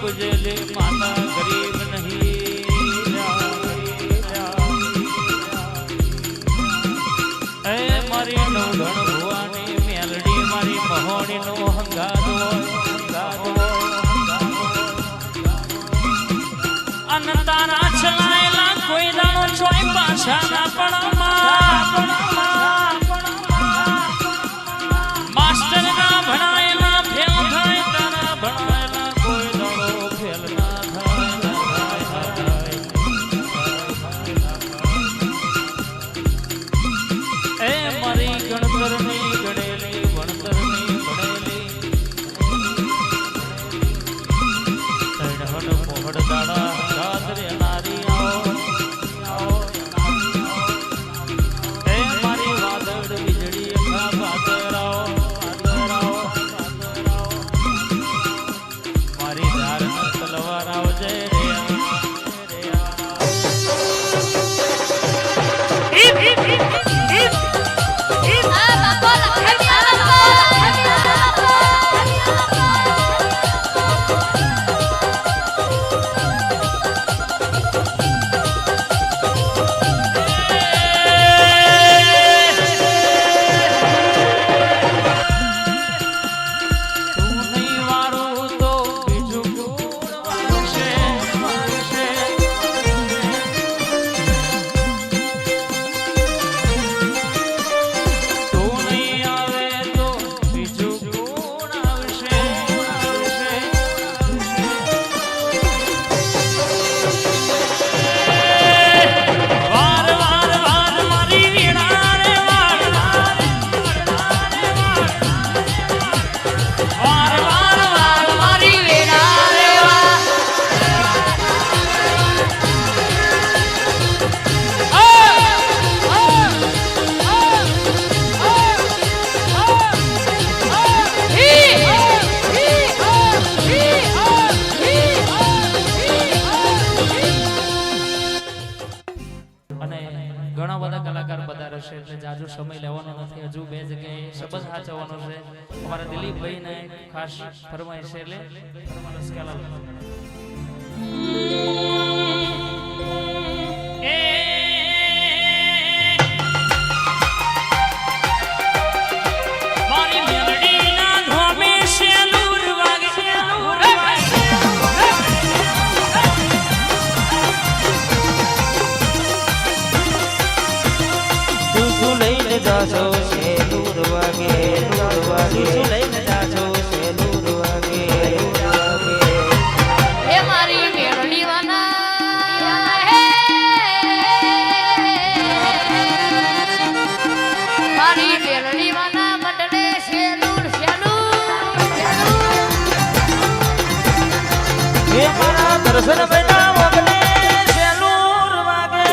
પૂજેલી માતા ગરીબ નહીં એ મારી નવધણ ભુવાની મેલડી મારી મહોણી નો હંગારો અન તારા ચલાયેલા કોઈ દાણો છોય પાછા ના પડામાં માસ્ટર ના ભણાયેલા ફેલ થાય તારા ભણાયેલા કોઈ દાણો ફેલ ના થાય એ મારી ગણતરની ગણેલી ભણતરની ભણેલી તૈણહન પોહડ દાડા ગાદરે નારી આવો એ મારી વાદળ વીજળી અખા વાદળાઓ મારી ધાર તલવાર આવજે ઘણા બધા કલાકાર બધા હશે એટલે જાજુ સમય લેવાનો નથી હજુ બે જગ્યાએ શબ્દ સાચવવાનો છે અમારા દિલીપભાઈ ને ખાસ ફરમાઈશ છે એટલે મારી મેલડી ના ધોમે શેલુર વાગે જાજો છે દૂર વાગે લઈને જાજો છે દૂર વાગે હે મારી મેળડી વાના મારી મેળડી વાના મટને શેલુર હે મારા દર્શન બેટા વગને શેલુર વાગે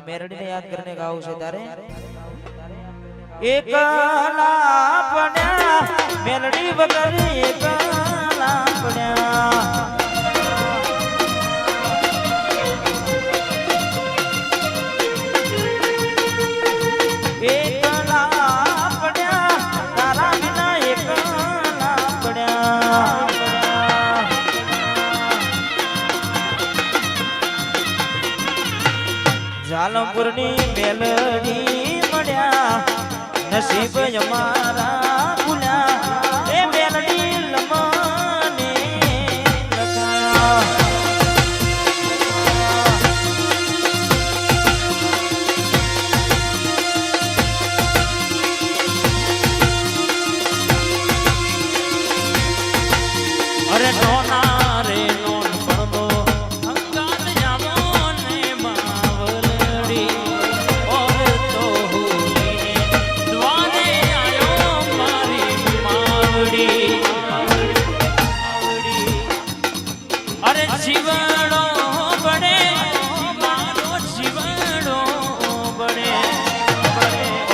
મારે મેરડીને યાદ કરીને ગાવું છે તારે એકલા પડ્યા મેલડી વગર એકલા પડ્યા એકલા પડ્યા તારા વિના એકલા પડ્યા જાલમપુરની મેલડી મળ્યા નસીબ અમારા ભૂલ્યા એ મેલડી લમને લખાયા અરે નોના રે નોન પડદો હંગાત જામો ને માવલડી ઓર તો હુઈને દ્વાને આયો મારી માવડી અરે જીવડો બડે મારો જીવડો બડે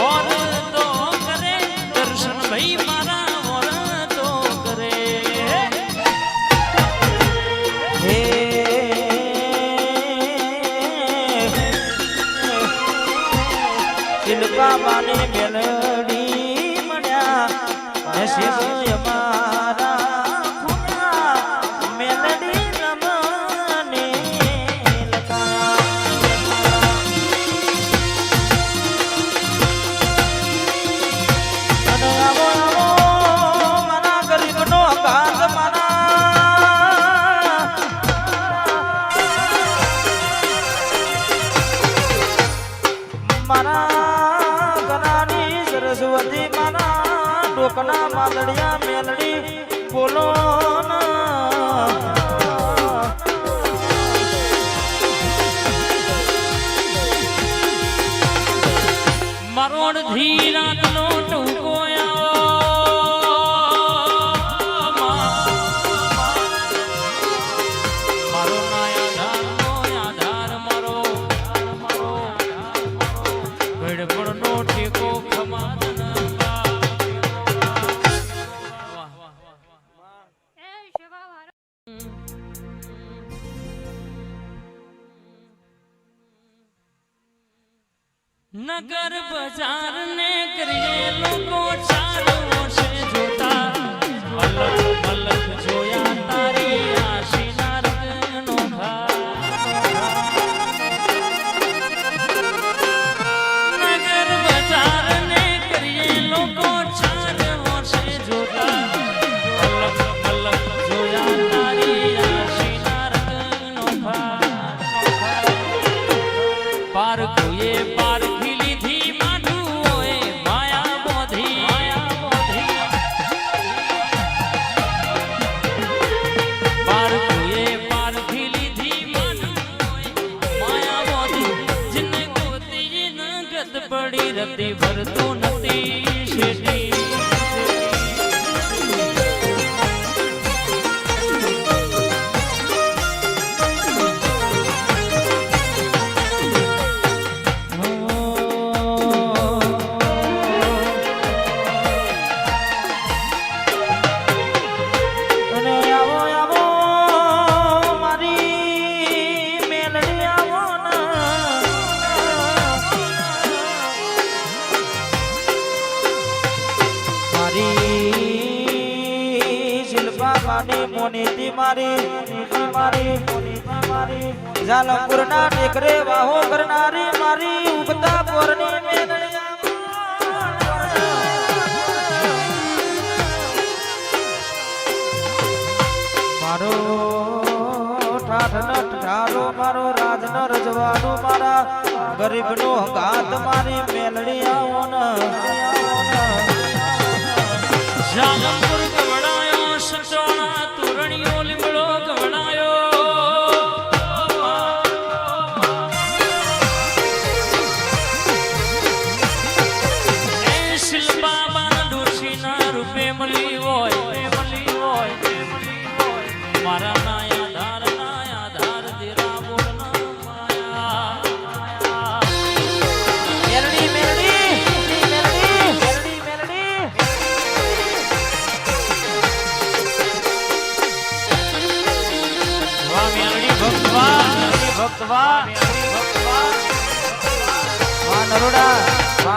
ઓર તો કરે દર્શન ભાઈ મારા ઓર તો કરે હે શિલ્પા બાને મેલડી મળ્યા નસીબ અમારા ભૂલ્યા મેલડી લમને લખાયા અને આવો આવો મારા ગરીબનો કાંત મારા ગનાની સરસ્વતી મારા ડોકના માલડિયા મેલડી બોલો મરોડ થી રાતનો ટૂંકો મારો આધાર મારો ગડબડનો ટેકો ખમાદ નગર બજાર ને કરીએ લોકો ચાલો છે જોતા અલગ અલગ જોયા તારી આશીના રંગનો નગર બજાર ને કરીએ લોકો ચાલો છે જોતા અલગ અલગ જોયા તારી આશીના રંગનો પાર કોઈએ પાર પડી રતી ભરતું નથી શેઠી મોનીતી મારી જાલમપુરના ટેકરે વાહો કરનારી મારી ઉગતા પોરની મારો ઠાઠ ઠારો મારો રાજનો રજવાનો મારા ગરીબનો હંગાત મારી મેલડી આવો ન જાલમપુર ગવડાયો સચોણા તોરણીઓ લીમડો ગવડાયો એ શિલ્પા બાના ડોશીના રૂપે મળી હોય મારા નાયા ધાર દેરા બોલના માયા ભક્ત વાહ ભક્ત વાહ વાહ નરોડા વાહ